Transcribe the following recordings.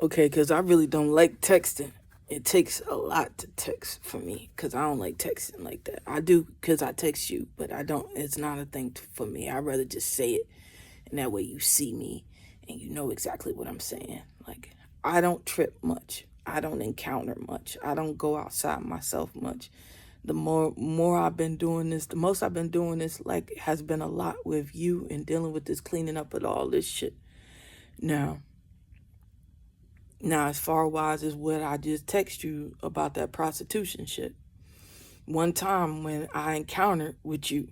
Okay, because I really don't like texting. It takes a lot to text for me because I don't like texting like that. I do because I text you, but I don't. It's not a thing for me. I'd rather just say it, and that way you see me and you know exactly what I'm saying. Like, I don't trip much. I don't encounter much. I don't go outside myself much. The more I've been doing this, the most I've been doing this, like, has been a lot with you and dealing with this cleaning up of all this shit. Now, Now, as far wise as what I just text you about that prostitution shit. One time when I encountered with you,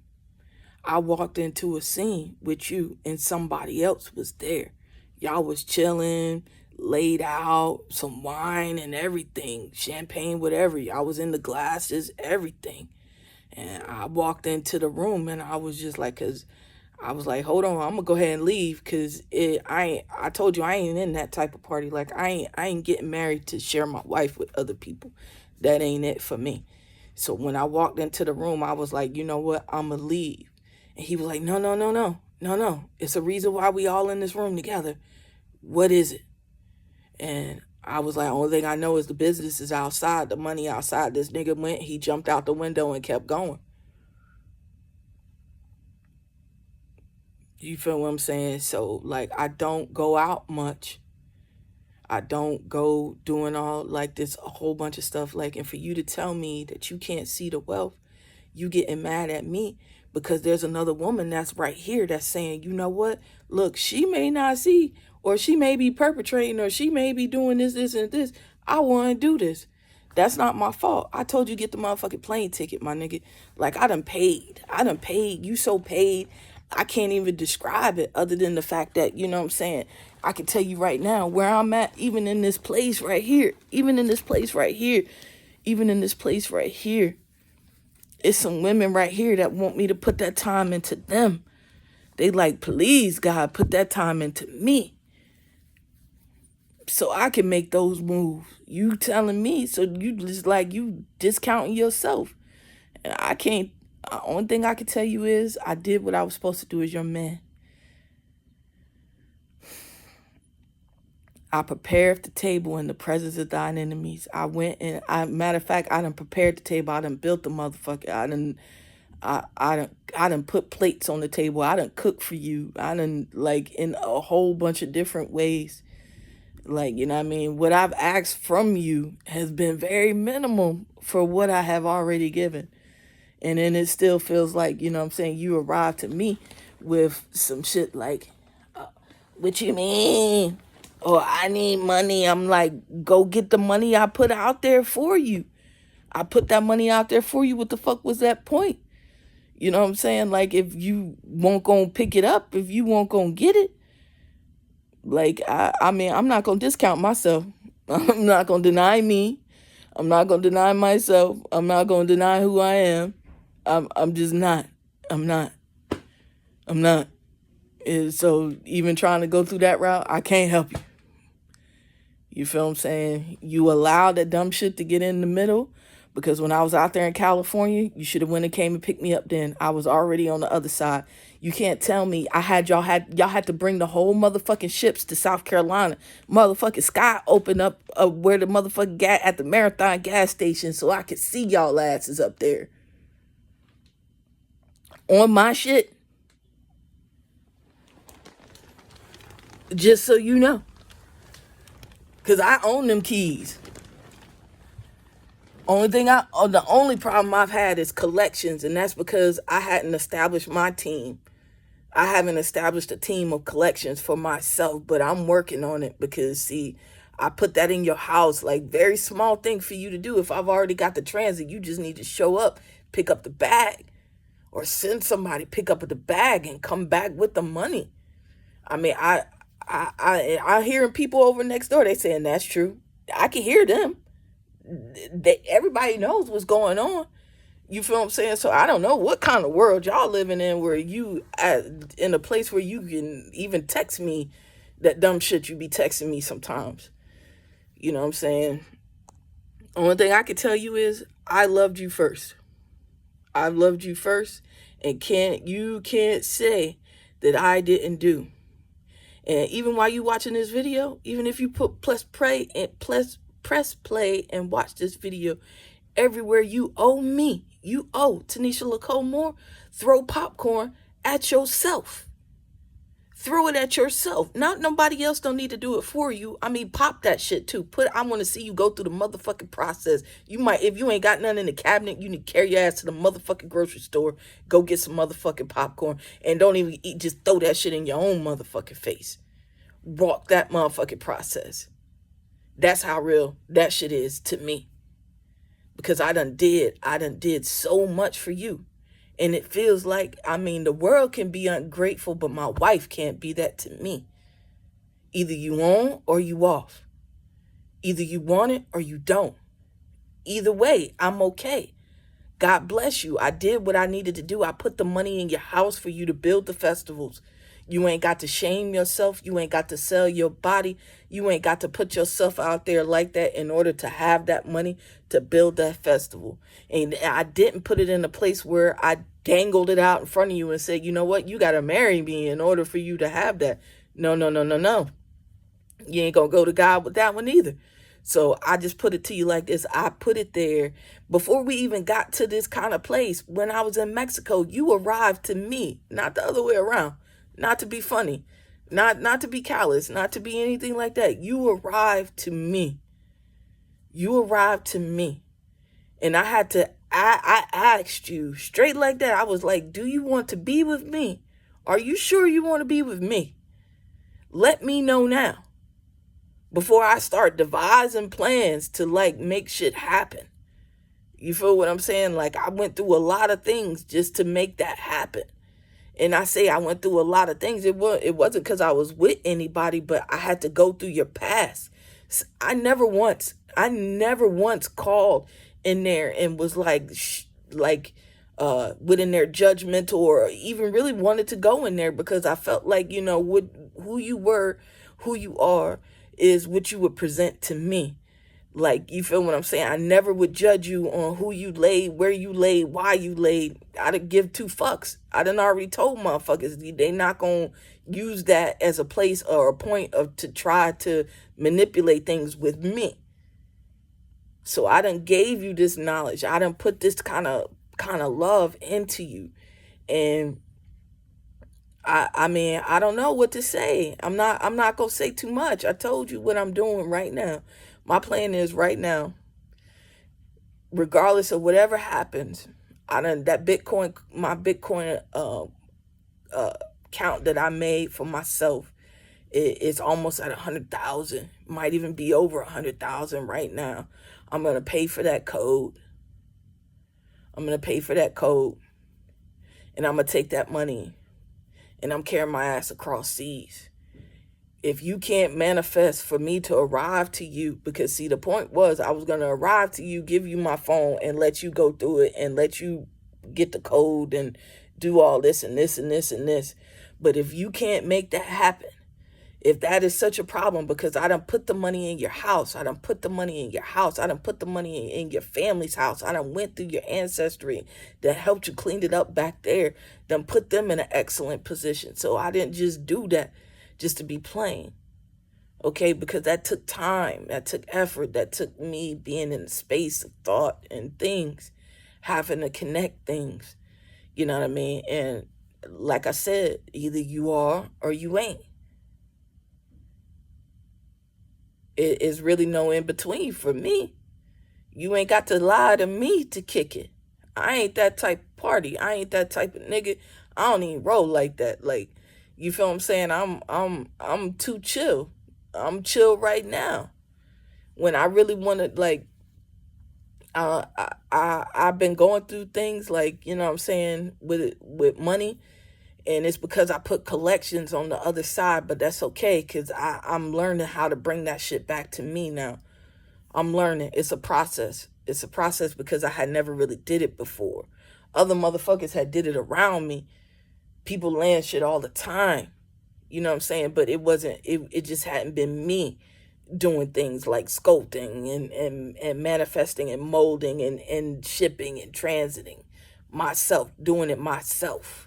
I walked into a scene with you and somebody else was there. Y'all was chilling, laid out, some wine and everything, champagne, whatever. Y'all was in the glasses, everything. And I walked into the room and I was just like, cause I was like, hold on, I'm gonna go ahead and leave, cause I told you I ain't in that type of party. Like I ain't getting married to share my wife with other people. That ain't it for me. So when I walked into the room, I was like, you know what, I'ma leave. And he was like, no, no, no, no, no, no. It's a reason why we all in this room together. What is it? And I was like, only thing I know is the business is outside, the money outside. This nigga went, he jumped out the window and kept going. You feel what I'm saying? So, like, I don't go out much. I don't go doing all like this, a whole bunch of stuff. Like, and for you to tell me that you can't see the wealth, you getting mad at me because there's another woman that's right here that's saying, you know what? Look, she may not see, or she may be perpetrating, or she may be doing this, this, and this. I want to do this. That's not my fault. I told you get the motherfucking plane ticket, my nigga. Like, I done paid. I done paid. You so paid. I can't even describe it other than the fact that, you know what I'm saying? I can tell you right now where I'm at, even in this place right here, even in this place right here, even in this place right here. It's some women right here that want me to put that time into them. They like, please, God, put that time into me so I can make those moves. You telling me, so you just like, you discounting yourself. And I can't, the only thing I can tell you is I did what I was supposed to do as your man. I prepared the table in the presence of thine enemies. I went and matter of fact, I done prepared the table. I done built the motherfucker. I done put plates on the table. I done cook for you. I done, like, in a whole bunch of different ways. Like, you know what I mean? What I've asked from you has been very minimal for what I have already given. And then it still feels like, you know what I'm saying, you arrived to me with some shit like, what you mean? Or I need money. I'm like, go get the money I put out there for you. I put that money out there for you. What the fuck was that point? You know what I'm saying? Like, if you won't go and pick it up, if you won't go and get it, like, I mean, I'm not going to discount myself. I'm not going to deny me. I'm not going to deny myself. I'm not going to deny who I am. I'm just not. I'm not. I'm not. And so even trying to go through that route, I can't help you. You feel what I'm saying? You allowed that dumb shit to get in the middle, because when I was out there in California, you should have went and came and picked me up then. I was already on the other side. You can't tell me y'all had to bring the whole motherfucking ships to South Carolina. Motherfucking sky opened up where the motherfucking at the Marathon gas station so I could see y'all asses up there. On my shit. Just so you know. Because I own them keys. The only problem I've had is collections, and that's because I hadn't established my team. I haven't established a team of collections for myself, but I'm working on it because, see, I put that in your house, like, very small thing for you to do. If I've already got the transit, you just need to show up, pick up the bag, or send somebody pick up the bag and come back with the money. I mean, I hearing people over next door, they saying that's true. I can hear them. Everybody knows what's going on. You feel what I'm saying? So I don't know what kind of world y'all living in where you in a place where you can even text me that dumb shit you be texting me sometimes. You know what I'm saying? Only thing I can tell you is I loved you first. I loved you first, and you can't say that I didn't do. And even while you watching this video, even if you put press play and watch this video, everywhere you owe me, you owe Tanisha Lacole Moore, throw popcorn at yourself. Throw it at yourself. Not nobody else don't need to do it for you. I mean, pop that shit too. I want to see you go through the motherfucking process. You might, if you ain't got nothing in the cabinet, you need to carry your ass to the motherfucking grocery store. Go get some motherfucking popcorn. And don't even eat, just throw that shit in your own motherfucking face. Walk that motherfucking process. That's how real that shit is to me. Because I done did so much for you. And it feels like, I mean, the world can be ungrateful, but my wife can't be that to me. Either you on or you off. Either you want it or you don't. Either way, I'm okay. God bless you. I did what I needed to do. I put the money in your house for you to build the festivals. You ain't got to shame yourself. You ain't got to sell your body. You ain't got to put yourself out there like that in order to have that money to build that festival. And I didn't put it in a place where I dangled it out in front of you and said, you know what, you got to marry me in order for you to have that. No, no, no, no, no. You ain't going to go to God with that one either. So I just put it to you like this. I put it there before we even got to this kind of place. When I was in Mexico, you arrived to me, not the other way around. Not to be funny, not to be callous, not to be anything like that. You arrived to me. You arrived to me. And I asked you straight like that. I was like, do you want to be with me? Are you sure you want to be with me? Let me know now. Before I start devising plans to like make shit happen. You feel what I'm saying? Like I went through a lot of things just to make that happen. And I say I went through a lot of things. It wasn't because I was with anybody, but I had to go through your past. I never once called in there and was like within their judgmental or even really wanted to go in there because I felt like, you know, who you were, who you are is what you would present to me. Like, you feel what I'm saying? I never would judge you on who you laid, where you laid, why you laid. I didn't give two fucks. I done already told motherfuckers they not going to use that as a place or a point to try to manipulate things with me. So I done gave you this knowledge. I done put this kind of love into you. And I mean, I don't know what to say. I'm not going to say too much. I told you what I'm doing right now. My plan is right now, regardless of whatever happens, my Bitcoin count that I made for myself, it's almost at 100,000. Might even be over 100,000 right now. I'm gonna pay for that code. And I'm gonna take that money, and I'm carrying my ass across seas. If you can't manifest for me to arrive to you, because see, the point was I was going to arrive to you, give you my phone and let you go through it and let you get the code and do all this and this and this and this. But if you can't make that happen, if that is such a problem, because I done put the money in your house, I done put the money in your house, I done put the money in your family's house, I done went through your ancestry that helped you clean it up back there, done put them in an excellent position. So I didn't just do that just to be plain, okay? Because that took time, that took effort, that took me being in the space of thought and things, having to connect things, you know what I mean? And like I said, either you are or you ain't. It is really no in between for me. You ain't got to lie to me to kick it. I ain't that type of party. I ain't that type of nigga. I don't even roll like that. Like, you feel what I'm saying? I'm too chill. I'm chill right now. When I really want to, like, I've been going through things like, you know what I'm saying, with money, and it's because I put collections on the other side, but that's okay, because I'm learning how to bring that shit back to me now. I'm learning. It's a process. It's a process because I had never really did it before. Other motherfuckers had did it around me. People land shit all the time. You know what I'm saying? But it wasn't, it just hadn't been me doing things like sculpting and manifesting and molding and shipping and transiting myself, doing it myself.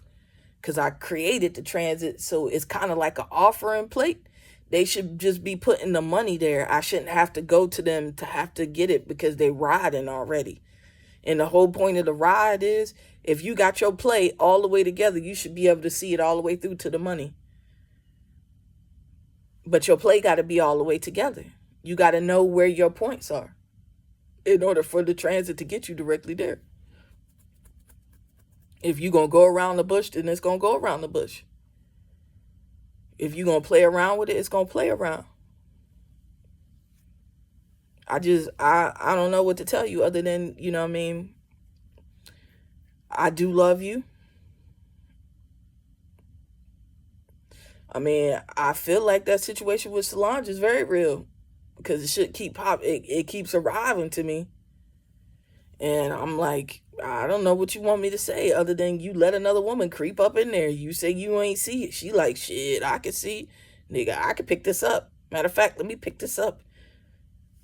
because I created the transit. So it's kind of like an offering plate. They should just be putting the money there. I shouldn't have to go to them to have to get it because they riding already. And the whole point of the ride is if you got your play all the way together, you should be able to see it all the way through to the money. But your play got to be all the way together. You got to know where your points are in order for the transit to get you directly there. If you're going to go around the bush, then it's going to go around the bush. If you're going to play around with it, it's going to play around. I don't know what to tell you other than, you know what I mean? I do love you. I mean, I feel like that situation with Solange is very real because it should keep it keeps arriving to me. And I'm like, I don't know what you want me to say other than you let another woman creep up in there. You say you ain't see it. She like, shit, I can see. Nigga, I can pick this up. Matter of fact, let me pick this up.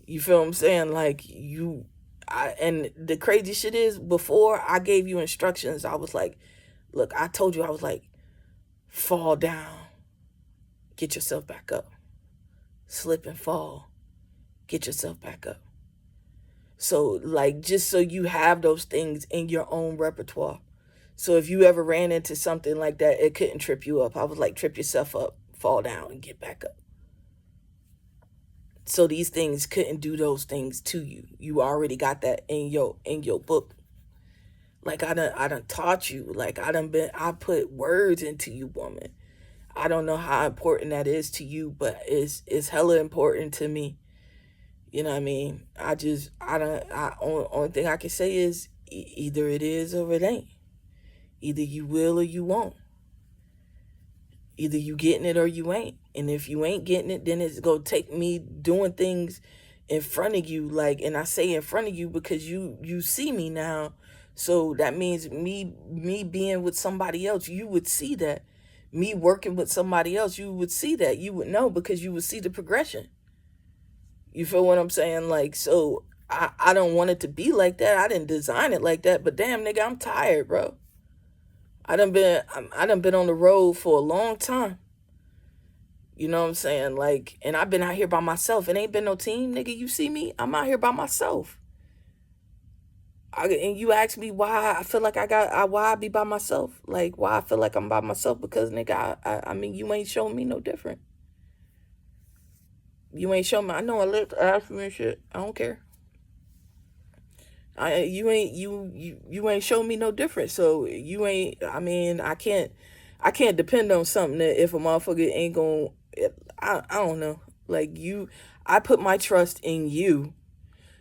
You feel what I'm saying? Like, and the crazy shit is, before I gave you instructions, I was like, look, I told you, I was like, fall down. Get yourself back up. Slip and fall. Get yourself back up. So, like, just so you have those things in your own repertoire. So if you ever ran into something like that, it couldn't trip you up. I was like, trip yourself up, fall down, and get back up. So these things couldn't do those things to you. You already got that in your book. Like, I done taught you. Like, I put words into you, woman. I don't know how important that is to you, but it's hella important to me. You know what I mean? Only thing I can say is either it is or it ain't. Either you will or you won't. Either you getting it or you ain't. And if you ain't getting it, then it's going to take me doing things in front of you. Like, and I say in front of you because you see me now. So that means me being with somebody else, you would see that. Me working with somebody else, you would see that. You would know because you would see the progression. You feel what I'm saying? Like, so I don't want it to be like that. I didn't design it like that. But damn, nigga, I'm tired, bro. I done been on the road for a long time. You know what I'm saying? Like, and I've been out here by myself. It ain't been no team, nigga. You see me? I'm out here by myself. And you ask me why I feel like why I be by myself. Like, why I feel like I'm by myself, because, nigga, I mean, you ain't showing me no different. You ain't showing me. I know I lived, ask me and shit. I don't care. You ain't showing me no different. So you ain't. I mean, I can't depend on something that if a motherfucker ain't gonna. I don't know. Like, I put my trust in you.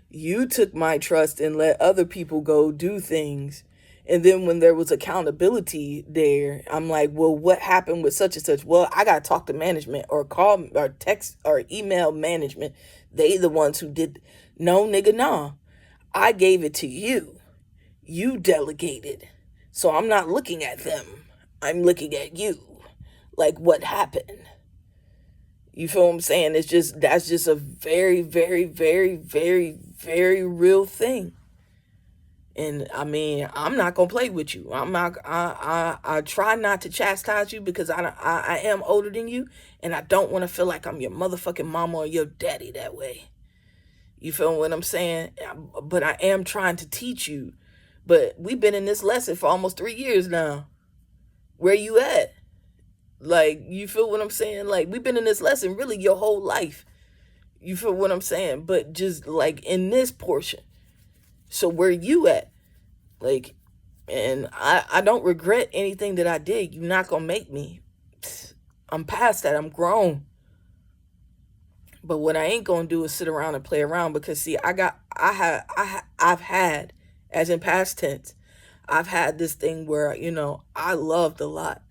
You took my trust and let other people go do things. And then when there was accountability there, I'm like, well, what happened with such and such? Well, I got to talk to management or call or text or email management. They the ones who did. No, nigga, nah. I gave it to you. You delegated. So I'm not looking at them. I'm looking at you. Like, what happened? You feel what I'm saying? That's just a very, very, very, very, very real thing. And I mean, I'm not gonna play with you. I try not to chastise you because I am older than you, and I don't want to feel like I'm your motherfucking mama or your daddy that way. You feel what I'm saying? But I am trying to teach you. But we've been in this lesson for almost 3 years now. Where you at? Like, you feel what I'm saying? Like, we've been in this lesson really your whole life. You feel what I'm saying? But just like in this portion. So where you at? Like, and I don't regret anything that I did. You're not gonna make me. I'm past that. I'm grown. But what I ain't gonna do is sit around and play around, because see, I've had, as in past tense, I've had this thing where, you know, I loved a lot.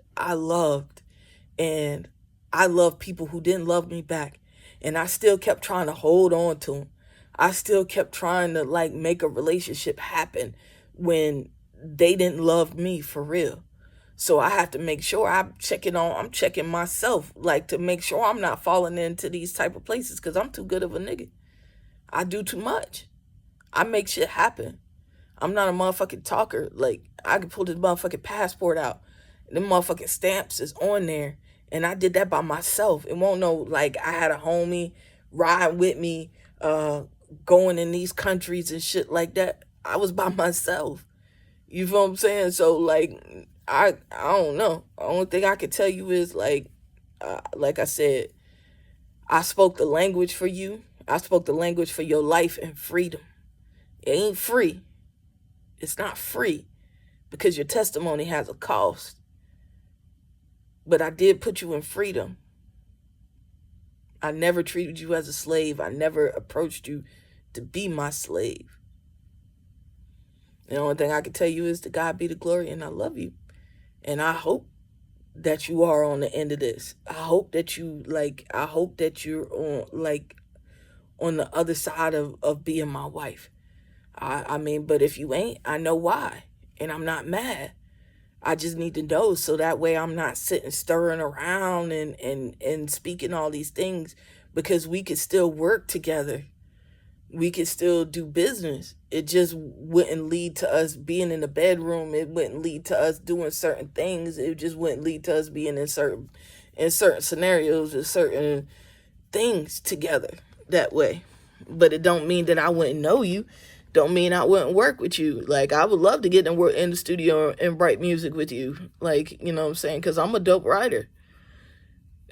And I loved people who didn't love me back. And I still kept trying to hold on to them. I still kept trying to, like, make a relationship happen when they didn't love me for real. So I have to make sure I'm checking myself, like, to make sure I'm not falling into these type of places, because I'm too good of a nigga. I do too much. I make shit happen. I'm not a motherfucking talker. Like, I can pull this motherfucking passport out The motherfucking stamps is on there. And I did that by myself. It won't know, like, I had a homie ride with me, going in these countries and shit like that. I was by myself. You feel what I'm saying? So, like, I don't know. The only thing I can tell you is, like I said, I spoke the language for you. I spoke the language for your life and freedom. It ain't free. It's not free because your testimony has a cost. But I did put you in freedom. I never treated you as a slave. I never approached you to be my slave. The only thing I can tell you is to God be the glory, and I love you. And I hope that you are on the end of this. I hope that you're on the other side of being my wife. I mean, but if you ain't, I know why. And I'm not mad. I just need to know so that way I'm not sitting stirring around and speaking all these things, because we could still work together. We could still do business. It just wouldn't lead to us being in the bedroom. It wouldn't lead to us doing certain things. It just wouldn't lead to us being in certain scenarios or certain things together that way. But it don't mean that I wouldn't know you. Don't mean I wouldn't work with you. Like, I would love to get and work in the studio and write music with you. Like, you know what I'm saying? Because I'm a dope writer.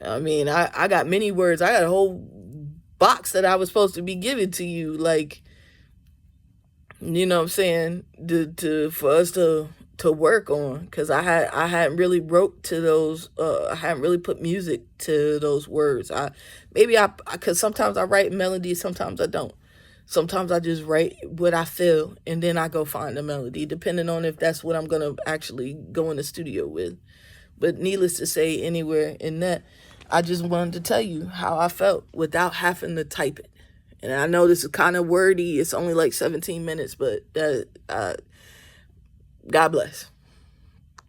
I mean, I got many words. I got a whole box that I was supposed to be giving to you. Like, you know what I'm saying? For us to work on, because I hadn't really wrote to those. I hadn't really put music to those words. Because sometimes I write melodies, sometimes I don't. Sometimes I just write what I feel, and then I go find the melody, depending on if that's what I'm going to actually go in the studio with. But needless to say, anywhere in that, I just wanted to tell you how I felt without having to type it. And I know this is kind of wordy. It's only like 17 minutes, but God bless.